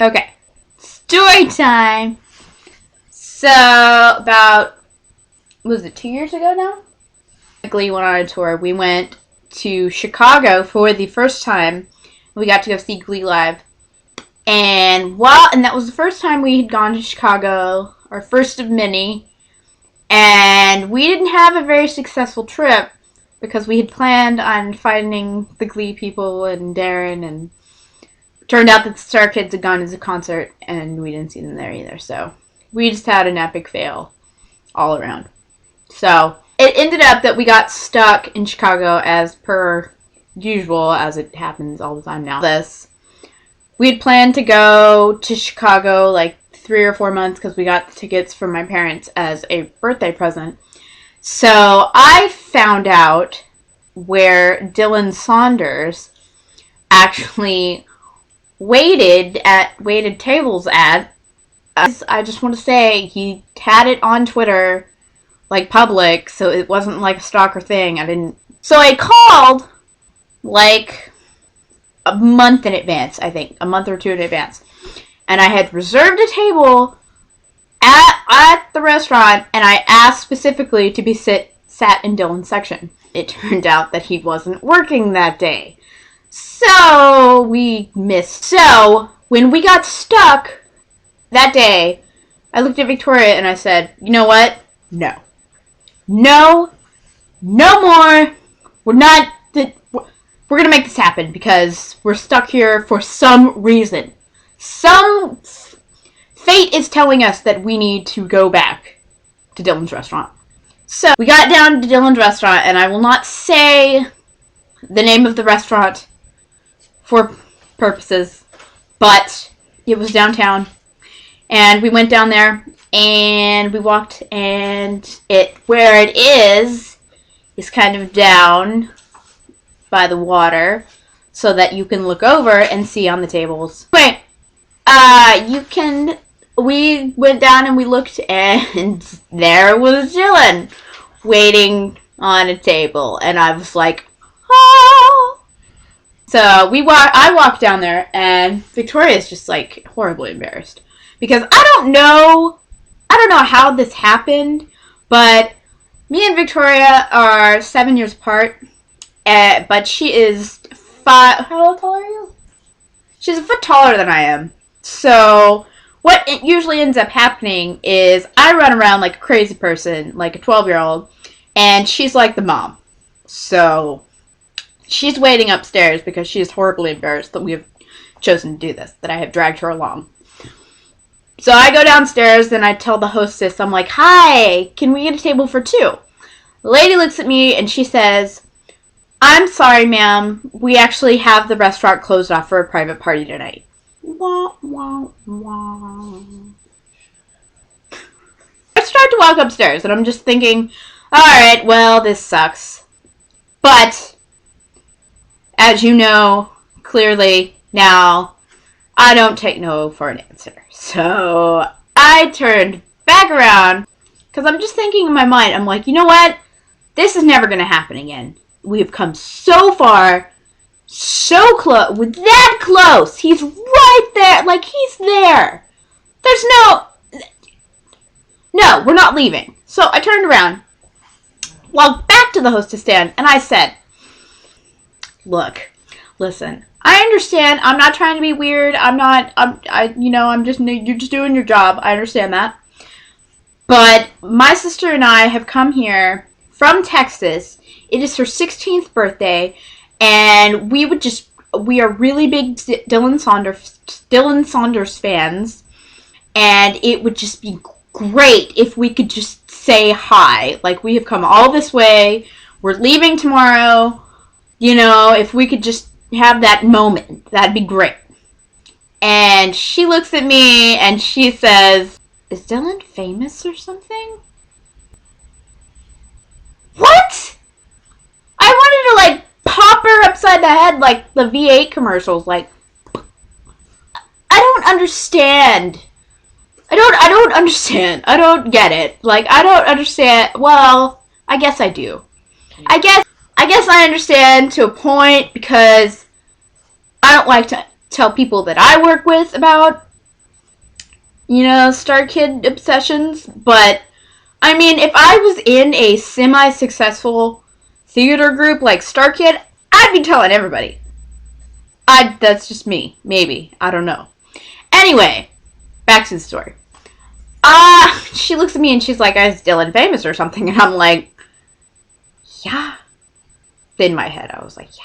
Okay. Story time. So, about, was it 2 years ago now? We went on a tour. We went to Chicago for the first time. We got to go see Glee Live. And that was the first time we had gone to Chicago, our first of many. And we didn't have a very successful trip because we had planned on finding the Glee people and Darren, and it turned out that the Starkids had gone to a concert and we didn't see them there either. So we just had an epic fail all around. So it ended up that we got stuck in Chicago as per usual, as it happens all the time now. We had planned to go to Chicago like 3 or 4 months because we got the tickets from my parents as a birthday present. So I found out where Dylan Saunders actually waited tables at. I just want to say he had it on Twitter, like public, so it wasn't like a stalker thing. So I called like a month in advance, I think, a month or two in advance, and I had reserved a table at the restaurant, and I asked specifically to be sat in Dylan's section. It turned out that he wasn't working that day, so we missed. So when we got stuck that day, I looked at Victoria and I said, you know what? No more. We're gonna make this happen because we're stuck here for some reason. Some fate is telling us that we need to go back to Dylan's restaurant. So we got down to Dylan's restaurant, and I will not say the name of the restaurant for purposes, but it was downtown, and we went down there and we walked, and where it is kind of down by the water so that you can look over and see on the tables. Wait, we went down and we looked, and there was Dylan waiting on a table, and I was like, oh. So I walked down there, and Victoria's just like horribly embarrassed because I don't know how this happened, but me and Victoria are 7 years apart, but she is how tall are you? She's a foot taller than I am. So what it usually ends up happening is I run around like a crazy person, like a 12-year-old, and she's like the mom. So she's waiting upstairs because she is horribly embarrassed that we have chosen to do this, that I have dragged her along. So I go downstairs and I tell the hostess, I'm like, hi, can we get a table for 2? The lady looks at me and she says, I'm sorry, ma'am. We actually have the restaurant closed off for a private party tonight. Wah, wah, wah. I start to walk upstairs and I'm just thinking, alright, well, this sucks. But, as you know, clearly now, I don't take no for an answer. So I turned back around because I'm just thinking in my mind, I'm like, you know what? This is never going to happen again. We have come so far, so close, that close. He's right there. Like, he's there. There's no, we're not leaving. So I turned around, walked back to the hostess stand, and I said, look, listen, I understand. I'm not trying to be weird. You're just doing your job. I understand that. But my sister and I have come here from Texas. It is her 16th birthday, and we are really big Dylan Saunders fans, and it would just be great if we could just say hi. Like, we have come all this way. We're leaving tomorrow. You know, if we could just have that moment, that'd be great. And she looks at me and she says, is Dylan famous or something? What? I wanted to, like, pop her upside the head like the V8 commercials. Like, I don't understand. I don't understand. I don't get it. Like, I don't understand. Well, I guess I do. I guess I understand to a point because I don't like tell people that I work with about, Starkid obsessions. But, I mean, if I was in a semi-successful theater group like Starkid, I'd be telling everybody. That's just me. Maybe. I don't know. Anyway, back to the story. She looks at me and she's like, is Dylan famous or something? And I'm like, yeah. In my head, I was like, yeah.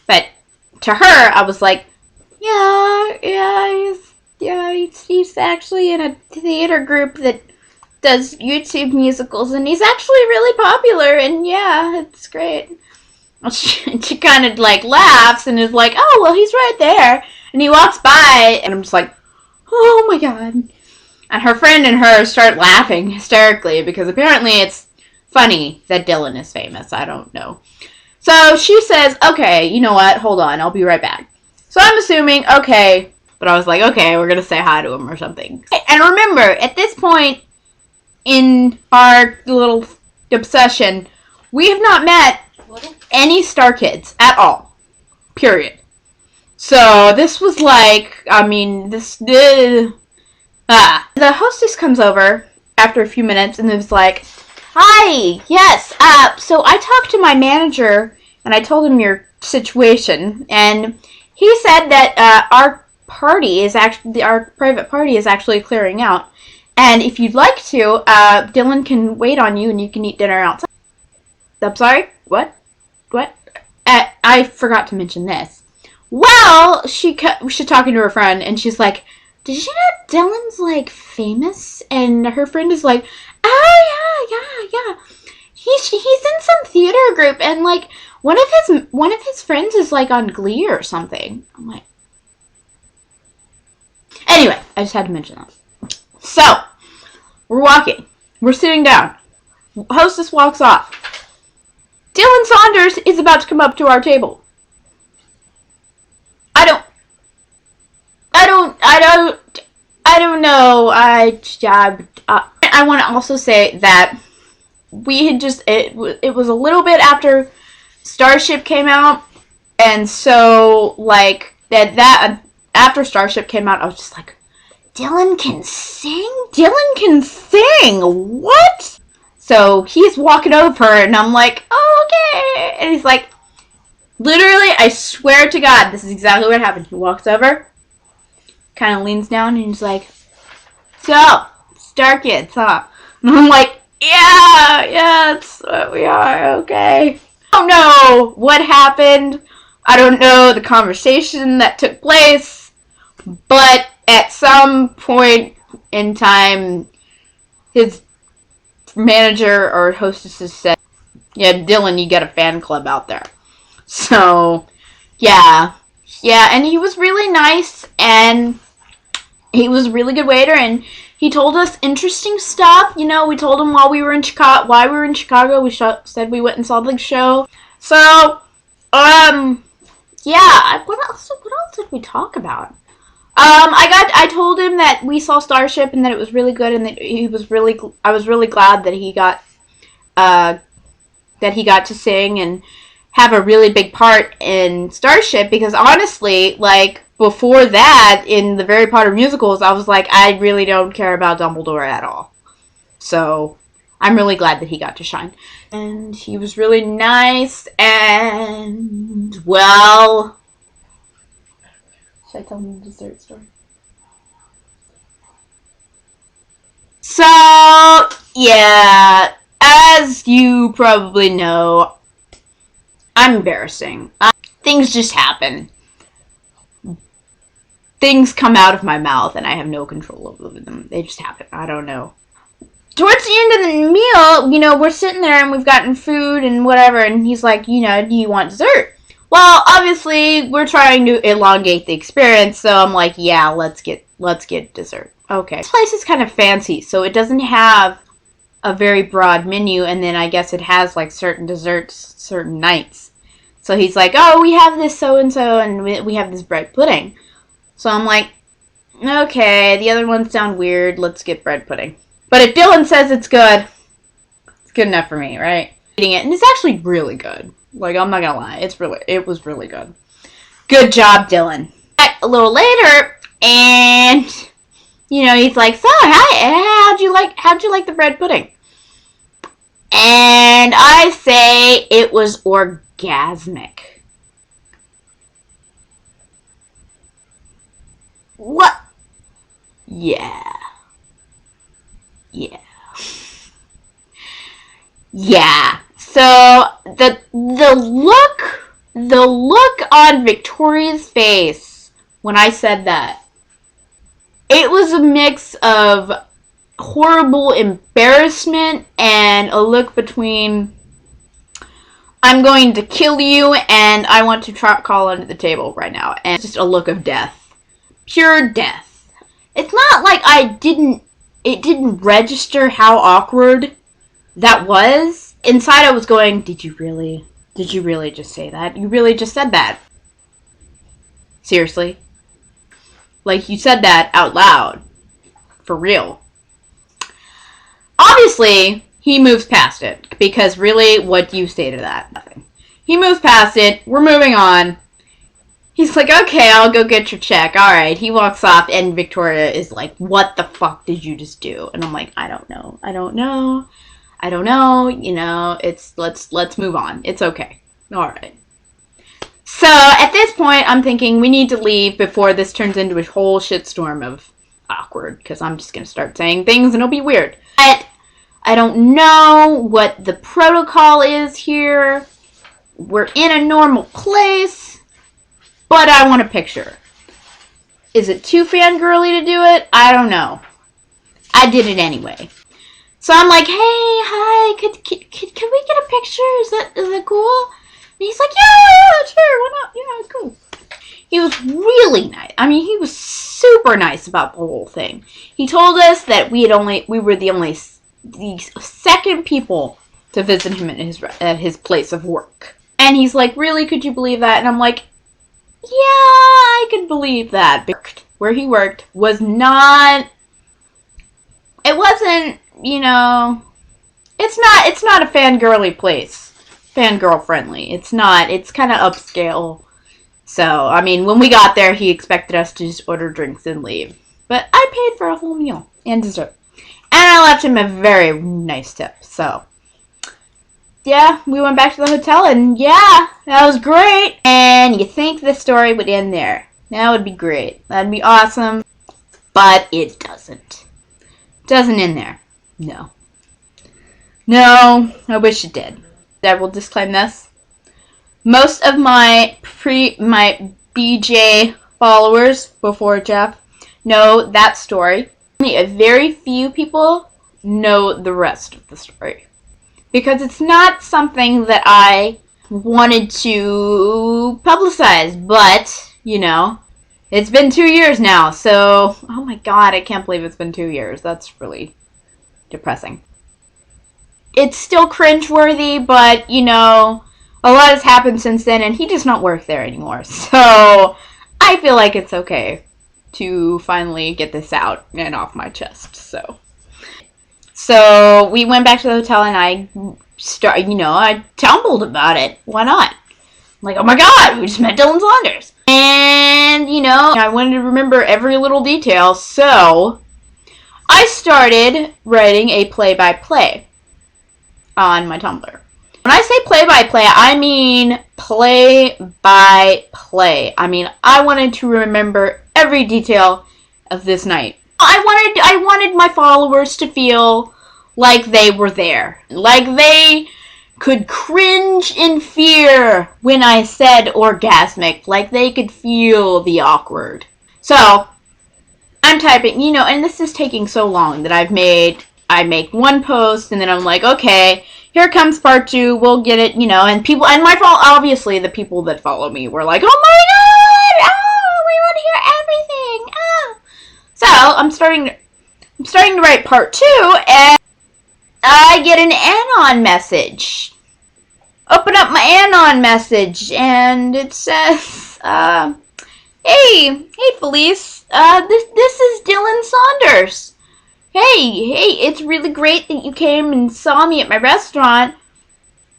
But to her, I was like, he's actually in a theater group that does YouTube musicals, and he's actually really popular, and yeah, it's great. She kind of like laughs and is like, oh, well, he's right there. And he walks by, and I'm just like, oh my god. And her friend and her start laughing hysterically because apparently it's funny that Dylan is famous. I don't know. So she says, okay, you know what? Hold on. I'll be right back. So I'm assuming, okay. But I was like, okay, we're going to say hi to him or something. And remember, at this point in our little obsession, we have not met any Starkids at all. Period. So this was like, I mean, the hostess comes over after a few minutes and is like, hi, yes, so I talked to my manager and I told him your situation, and he said that our private party is actually clearing out, and if you'd like to, Dylan can wait on you and you can eat dinner outside. I'm sorry? What? I forgot to mention this. Well, she's talking to her friend and she's like, did you know Dylan's, like, famous? And her friend is like, oh, yeah. He's in some theater group, and, like, one of his friends is, like, on Glee or something. I'm like... Anyway, I just had to mention that. So, we're walking. We're sitting down. Hostess walks off. Dylan Saunders is about to come up to our table. I don't know. I want to also say that we had it was a little bit after Starship came out, and so like that after Starship came out, I was just like, Dylan can sing? Dylan can sing? What? So he's walking over and I'm like, oh, okay. And he's like, literally, I swear to God, this is exactly what happened. He walks over, kind of leans down, and he's like, so, Starkids, huh? And I'm like, yeah, that's what we are, okay. I don't know what happened. I don't know the conversation that took place, but at some point in time, his manager or hostesses said, yeah, Dylan, you got a fan club out there. So, yeah, and he was really nice, and he was a really good waiter, and he told us interesting stuff. You know, we told him why we were in Chicago. We said we went and saw the show. So, yeah. What else did we talk about? I told him that we saw Starship and that it was really good, and that I was really glad that he got to sing and have a really big part in Starship, because honestly, like, before that, in the very part of musicals, I was like, I really don't care about Dumbledore at all. So, I'm really glad that he got to shine. And he was really nice, and, well... Should I tell him the dessert story? So, yeah, as you probably know, I'm embarrassing. Things just happen. Things come out of my mouth and I have no control over them. They just happen. I don't know. Towards the end of the meal, you know, we're sitting there and we've gotten food and whatever, and he's like, you know, do you want dessert? Well, obviously, we're trying to elongate the experience, so I'm like, yeah, let's get dessert. Okay. This place is kind of fancy, so it doesn't have a very broad menu, and then I guess it has, like, certain desserts certain nights. So he's like, oh, we have this so-and-so, and we have this bread pudding. So I'm like, okay, the other ones sound weird, let's get bread pudding. But if Dylan says it's good enough for me, right? Eating it, and it's actually really good. Like, I'm not gonna lie, it was really good. Good job, Dylan. a little later, and he's like, "So, how'd you like the bread pudding?" And I say it was orgasmic. What? Yeah. So the look on Victoria's face when I said that, it was a mix of horrible embarrassment and a look between I'm going to kill you and I want to call under the table right now, and just a look of death, pure death. It's not like it didn't register how awkward that was. Inside I was going, did you really just say that? You really just said that? Seriously? Like, you said that out loud. For real. Obviously, he moves past it, because really, what do you say to that? Nothing. He moves past it, we're moving on. He's like, okay, I'll go get your check. Alright, he walks off, and Victoria is like, what the fuck did you just do? And I'm like, I don't know, let's move on. It's okay. Alright. So, at this point, I'm thinking we need to leave before this turns into a whole shitstorm of awkward, because I'm just going to start saying things and it'll be weird. But I don't know what the protocol is here. We're in a normal place, but I want a picture. Is it too fangirly to do it? I don't know. I did it anyway. So I'm like, hey, hi, can we get a picture? Is that cool? And he's like, yeah, sure, why not? Yeah, it's cool. He was really nice. I mean, he was super nice about the whole thing. He told us that we were the second people to visit him at his place of work. And he's like, really, could you believe that? And I'm like, yeah, I could believe that. Where he worked was not, it wasn't, it's not a fangirly place. Fangirl friendly. It's not. It's kind of upscale. So, I mean, when we got there, he expected us to just order drinks and leave. But I paid for a whole meal and dessert. And I left him a very nice tip. So, yeah, we went back to the hotel, and yeah, that was great. And you think the story would end there. That would be great. That'd be awesome. But it doesn't. It doesn't end there. No. No, I wish it did. I will disclaim this. Most of my BJ followers before Jeff know that story. Only a very few people know the rest of the story. Because it's not something that I wanted to publicize, but, it's been 2 years now, so, oh my god, I can't believe it's been 2 years. That's really depressing. It's still cringeworthy, but, a lot has happened since then, and he does not work there anymore. So, I feel like it's okay to finally get this out and off my chest. So we went back to the hotel, and I tumbled about it. Why not? I'm like, oh my god, we just met Dylan Saunders. And, I wanted to remember every little detail, so I started writing a play-by-play on my Tumblr. When I say play-by-play, I mean play-by-play. I mean, I wanted to remember every detail of this night. I wanted my followers to feel like they were there. Like they could cringe in fear when I said orgasmic. Like they could feel the awkward. So, I'm typing, and this is taking so long that I make one post, and then I'm like, okay, here comes part 2, we'll get it, and people, and obviously the people that follow me were like, oh my god, oh, we want to hear everything, oh. So, I'm starting to write part 2, and I get an Anon message. Open up my Anon message, and it says, hey Felice, this is Dylan Saunders. Hey, it's really great that you came and saw me at my restaurant.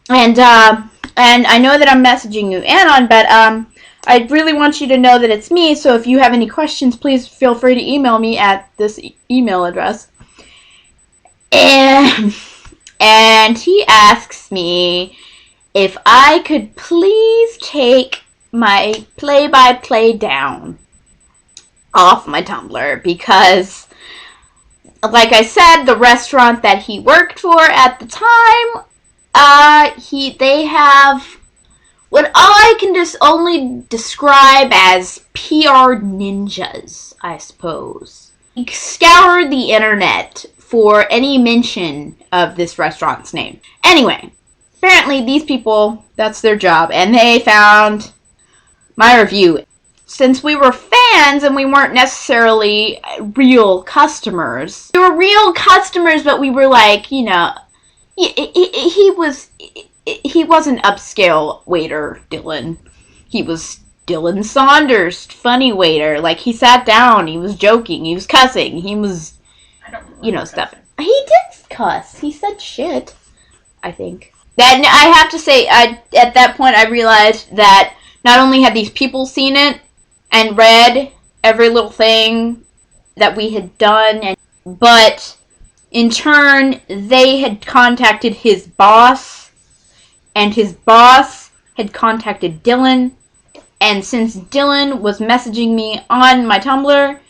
And I know that I'm messaging you, Anon, but I really want you to know that it's me, so if you have any questions, please feel free to email me at this email address. And he asks me if I could please take my play-by-play down off my Tumblr, because, like I said, the restaurant that he worked for at the time, they have what I can just only describe as PR ninjas, I suppose. He scoured the internet for any mention of this restaurant's name. Anyway, apparently these people, that's their job, and they found my review. Since we were fans and we weren't necessarily real customers, we were real customers, but we were like, you know, he wasn't upscale waiter, Dylan. He was Dylan Saunders, funny waiter. Like, he sat down, he was joking, he was cussing, he was, you know, stuff. He did cuss. He said shit, I think. That, I have to say, at that point I realized that not only had these people seen it and read every little thing that we had done, but in turn, they had contacted his boss, and his boss had contacted Dylan, and since Dylan was messaging me on my Tumblr,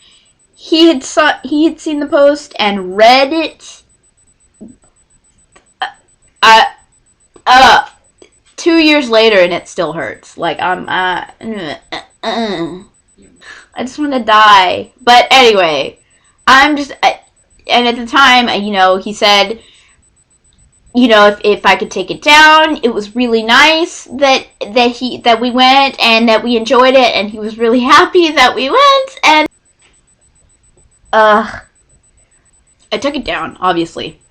he had seen the post and read it. 2 years later, and it still hurts. Like, I just want to die. But anyway, and at the time, you know, he said, you know, if I could take it down, it was really nice that we went and that we enjoyed it, and he was really happy that we went, and I took it down, obviously,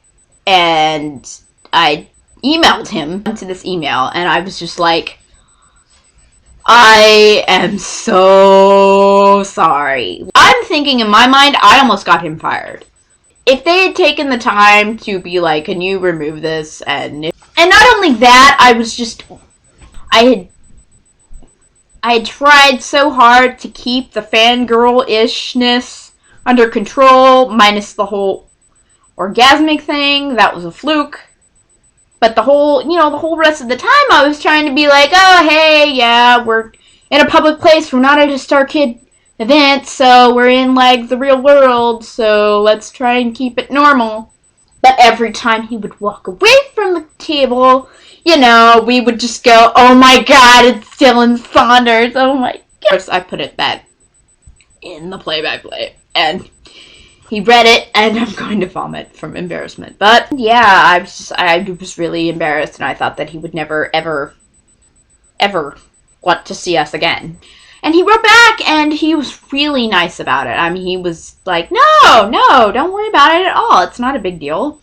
and I emailed him to this email, and I was just like, I am so sorry. I'm thinking in my mind, I almost got him fired. If they had taken the time to be like, can you remove this? And not only that, I had tried so hard to keep the fangirl-ishness under control, minus the whole orgasmic thing. That was a fluke. But the whole rest of the time, I was trying to be like, oh, hey, yeah, we're in a public place. We're not at a Starkid event, so we're in, like, the real world, so let's try and keep it normal. But every time he would walk away from the table, you know, we would just go, oh my god, it's Dylan Saunders, oh my god. I put it that in the play-by-play, and he read it, and I'm going to vomit from embarrassment. But yeah, I was really embarrassed, and I thought that he would never, ever, ever want to see us again. And he wrote back, and he was really nice about it. I mean, he was like, no, don't worry about it at all. It's not a big deal.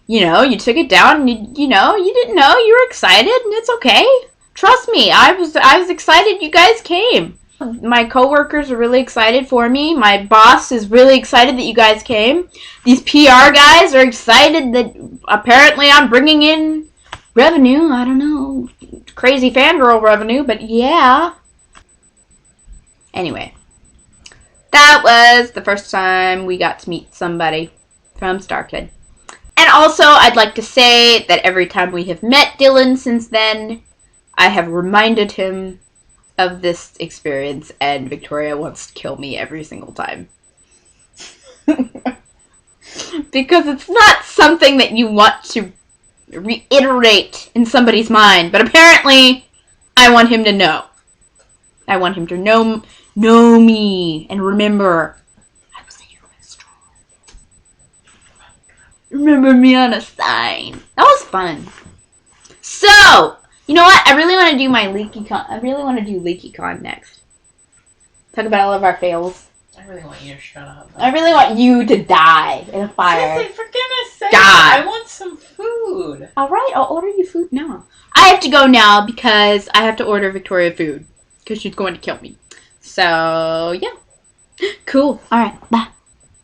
You know, you took it down, and you know, you didn't know, you were excited, and it's okay. Trust me, I was excited you guys came. My coworkers are really excited for me. My boss is really excited that you guys came. These PR guys are excited that apparently I'm bringing in revenue. I don't know, crazy fangirl revenue, but yeah. Anyway, that was the first time we got to meet somebody from Starkid. And also, I'd like to say that every time we have met Dylan since then, I have reminded him of this experience, and Victoria wants to kill me every single time. Because it's not something that you want to reiterate in somebody's mind, but apparently, I want him to know. I want him to know me, and remember, I was at your restaurant. Remember me on a sign. That was fun. So, you know what? I really want to do my LeakyCon. I really want to do LeakyCon next. Talk about all of our fails. I really want you to shut up. I really want you to die in a fire. Sissy, for goodness sake, God. I want some food. Alright, I'll order you food now. I have to go now because I have to order Victoria food. Because she's going to kill me. So, yeah. Cool. Alright, bye.